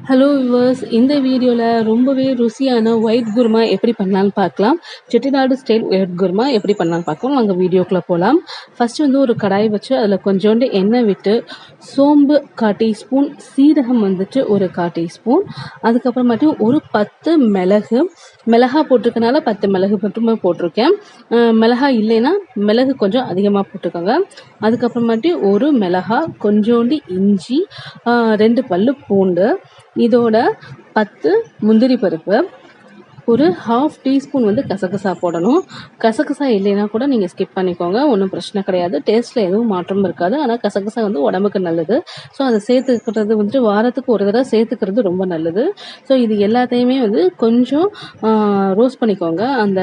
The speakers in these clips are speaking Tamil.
ஹலோ வியூவர்ஸ், இந்த வீடியோவில் ரொம்பவே ருசியான ஒயிட் குருமா எப்படி பண்ணலான்னு பார்க்கலாம். செட்டிநாடு ஸ்டைல் ஒயிட் குருமா எப்படி பண்ணலான்னு பார்க்கலாம். நாங்கள் வீடியோக்குள்ளே போகலாம். ஃபஸ்ட்டு ஒரு கடாய் வச்சு அதில் கொஞ்சோண்டு எண்ணெய் விட்டு சோம்பு 1/4 டீஸ்பூன், சீரகம் ஒரு 1/4 டீஸ்பூன், அதுக்கப்புறமாட்டி ஒரு 10 மிளகா போட்டிருக்கனால 10 மிளகு மட்டுமே போட்டிருக்கேன். மிளகா இல்லைன்னா மிளகு கொஞ்சம் அதிகமாக போட்டுக்கோங்க. அதுக்கப்புறமாட்டி ஒரு மிளகா, கொஞ்சோண்டு இஞ்சி, 2 பல்லு பூண்டு, இதோட 10 முந்திரி பருப்பு, ஒரு 1/2 டீஸ்பூன் கசகசா போடணும். கசகசா இல்லைன்னா கூட நீங்கள் ஸ்கிப் பண்ணிக்கோங்க, ஒன்றும் பிரச்சனை கிடையாது. டேஸ்ட்டில் எதுவும் மாற்றம் இருக்காது. ஆனால் கசகசா உடம்புக்கு நல்லது. ஸோ அதை சேர்த்துக்கிறது வாரத்துக்கு ஒரு தடவை சேர்த்துக்கிறது ரொம்ப நல்லது. ஸோ இது எல்லாத்தையுமே கொஞ்சம் ரோஸ்ட் பண்ணிக்கோங்க. அந்த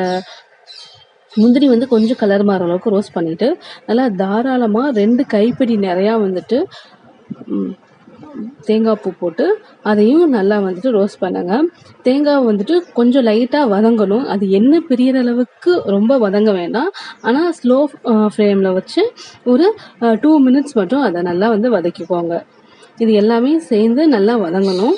முந்திரி கொஞ்சம் கலர் மாற அளவுக்கு ரோஸ்ட் பண்ணிவிட்டு நல்லா தாராளமாக 2 கைப்பிடி நிறையா தேங்காய் பூ போட்டு அதையும் நல்லா ரோஸ்ட் பண்ணுங்க. தேங்காய் கொஞ்சம் லைட்டாக வதங்கணும். அது எண்ணெய் பிரியிற அளவுக்கு ரொம்ப வதங்க வேண்டாம். ஆனால் ஸ்லோ ஃப்ளேமில் வச்சு ஒரு 2 மினிட்ஸ் மட்டும் அதை நல்லா வதக்கிக்கோங்க. இது எல்லாமே சேர்ந்து நல்லா வதங்கணும்.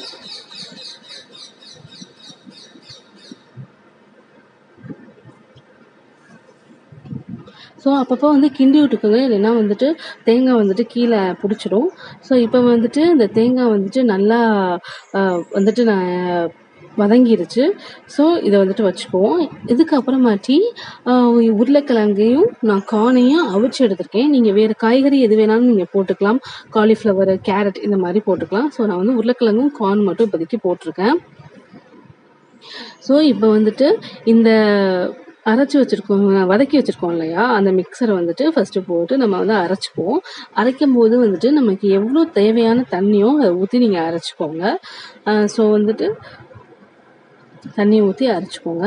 ஸோ அப்பப்போ கிண்டி விட்டுக்கோங்க, இல்லைன்னா தேங்காய் கீழே பிடிச்சிடும். ஸோ இப்போ இந்த தேங்காய் நல்லா நான் வதங்கிருச்சு. ஸோ இதை வச்சுக்குவோம். இதுக்கப்புறமாட்டி உருளைக்கிழங்கையும் நான் கார்னையும் அவிச்சு எடுத்திருக்கேன். நீங்கள் வேறு காய்கறி எது வேணாலும் நீங்கள் போட்டுக்கலாம். காலிஃப்ளவர், கேரட் இந்த மாதிரி போட்டுக்கலாம். ஸோ நான் உருளைக்கிழங்கும் கார்ன் மட்டும் இப்போதைக்கு போட்டிருக்கேன். ஸோ இப்போ இந்த அரைச்சி வச்சுருக்கோம், வதக்கி வச்சுருக்கோம் இல்லையா, அந்த மிக்சரை ஃபஸ்ட்டு போட்டு நம்ம அரைச்சிக்குவோம். அரைக்கும் போது நமக்கு எவ்வளோ தேவையான தண்ணியோ அதை ஊற்றி நீங்கள் அரைச்சிக்கோங்க. ஸோ தண்ணியை ஊற்றி அரைச்சிக்கோங்க.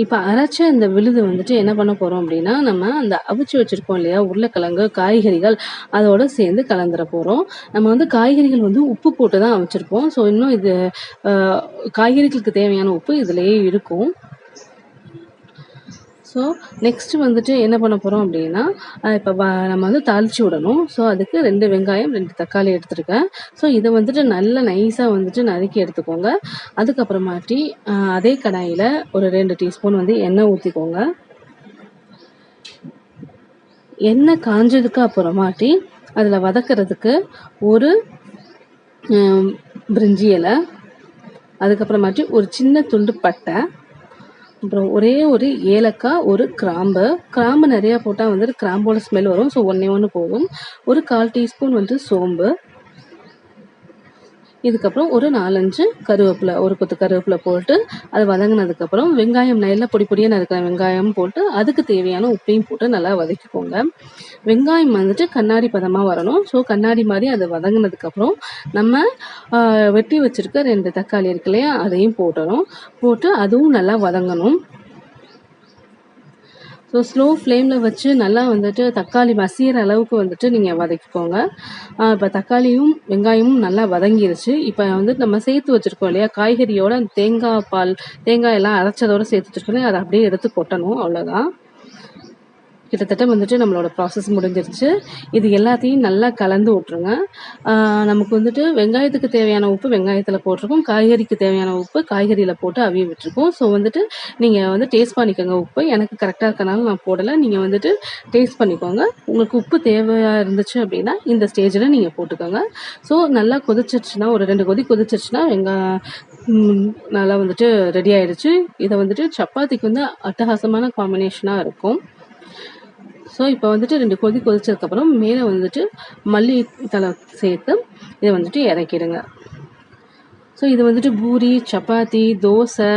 இப்போ அரைச்ச இந்த விழுது என்ன பண்ண போகிறோம் அப்படின்னா, நம்ம அந்த அவிச்சு வச்சுருக்கோம் இல்லையா உருளைக்கிழங்கு, காய்கறிகள் அதோடு சேர்ந்து கலந்துட போகிறோம். நம்ம காய்கறிகள் உப்பு போட்டு தான் அவிச்சிருப்போம். ஸோ இன்னும் இது காய்கறிகளுக்கு தேவையான உப்பு இதிலேயே இருக்கும். ஸோ நெக்ஸ்ட்டு என்ன பண்ண போகிறோம் அப்படின்னா, இப்போ நம்ம தாளித்து விடணும். ஸோ அதுக்கு 2 வெங்காயம், 2 தக்காளி எடுத்துருக்கேன். ஸோ இதை நல்லா நைஸாக நறுக்கி எடுத்துக்கோங்க. அதுக்கப்புறமாட்டி அதே கடாயில் ஒரு 2 டீஸ்பூன் எண்ணெய் ஊற்றிக்கோங்க. எண்ணெய் காஞ்சதுக்கு அப்புறமாட்டி அதில் வதக்கிறதுக்கு ஒரு பிரிஞ்சி இலை, அதுக்கப்புறமாட்டி ஒரு சின்ன துண்டு பட்டை, அப்புறம் ஒரே ஒரு ஏலக்காய், ஒரு கிராம்பு நிறையா போட்டால் கிராம்போட ஸ்மெல் வரும். ஸோ ஒன்று போதும். ஒரு 1/4 டீஸ்பூன் சோம்பு, இதுக்கப்புறம் ஒரு 4-5 கருவேப்பிலை, ஒரு கொத்து கருவேப்பிலை போட்டு அது வதங்கினதுக்கப்புறம் வெங்காயம் நல்லா பொடி பொடியாக நறுக்கிற வெங்காயம் போட்டு அதுக்கு தேவையான உப்பையும் போட்டு நல்லா வதக்கிக்கோங்க. வெங்காயம் கண்ணாடி பதமாக வரணும். ஸோ கண்ணாடி மாதிரி அதை வதங்கினதுக்கப்புறம் நம்ம வெட்டி வச்சுருக்க 2 தக்காளி இருக்கு இல்லையா, அதையும் போட்டு அதுவும் நல்லா வதங்கணும். ஸோ ஸ்லோ ஃப்ளேமில் வச்சு நல்லா தக்காளி மசிகிற அளவுக்கு நீங்கள் வதக்கிக்கோங்க. இப்போ தக்காளியும் வெங்காயமும் நல்லா வதங்கிருச்சு. இப்போ நம்ம சேர்த்து வச்சுருக்கோம் இல்லையா காய்கறியோட தேங்காய் எல்லாம் அரைச்சதோடு சேர்த்து வச்சுருக்கோம் இல்லையா, அதை அப்படியே எடுத்து கொட்டணும். அவ்வளோதான். கிட்டத்தட்ட நம்மளோட ப்ராசஸ் முடிஞ்சிருச்சு. இது எல்லாத்தையும் நல்லா கலந்து விட்ருங்க. நமக்கு வெங்காயத்துக்கு தேவையான உப்பு வெங்காயத்தில் போட்டிருக்கோம், காய்கறிக்கு தேவையான உப்பு காய்கறியில் போட்டு அவிய விட்டுருக்கோம். ஸோ நீங்கள் டேஸ்ட் பண்ணிக்கோங்க. உப்பு எனக்கு கரெக்டாக இருக்கனால நான் போடலை. நீங்கள் டேஸ்ட் பண்ணிக்கோங்க. உங்களுக்கு உப்பு தேவையாக இருந்துச்சு அப்படின்னா இந்த ஸ்டேஜில் நீங்கள் போட்டுக்கோங்க. ஸோ நல்லா கொதிச்சிருச்சுன்னா, ஒரு 2 கொதி கொதிச்சிருச்சுன்னா நல்லா ரெடி ஆகிடுச்சு. இதை சப்பாத்திக்கு அட்டகாசமான காம்பினேஷனாக இருக்கும். ஸோ இப்போ 2 கொதி கொதிச்சதுக்கப்புறம் மேலே மல்லி தலை சேர்த்து இதை இறக்கிடுங்க. ஸோ இது பூரி, சப்பாத்தி, தோசை,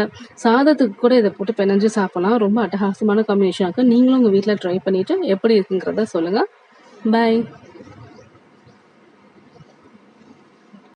சாதத்துக்கு கூட இதை போட்டு பிணைஞ்சு சாப்பிட்லாம். ரொம்ப அட்டகாசமான காம்பினேஷனாக இருக்குது. நீங்களும் உங்கள் வீட்டில் ட்ரை பண்ணிவிட்டு எப்படி இருக்குங்கிறத சொல்லுங்கள். பாய்.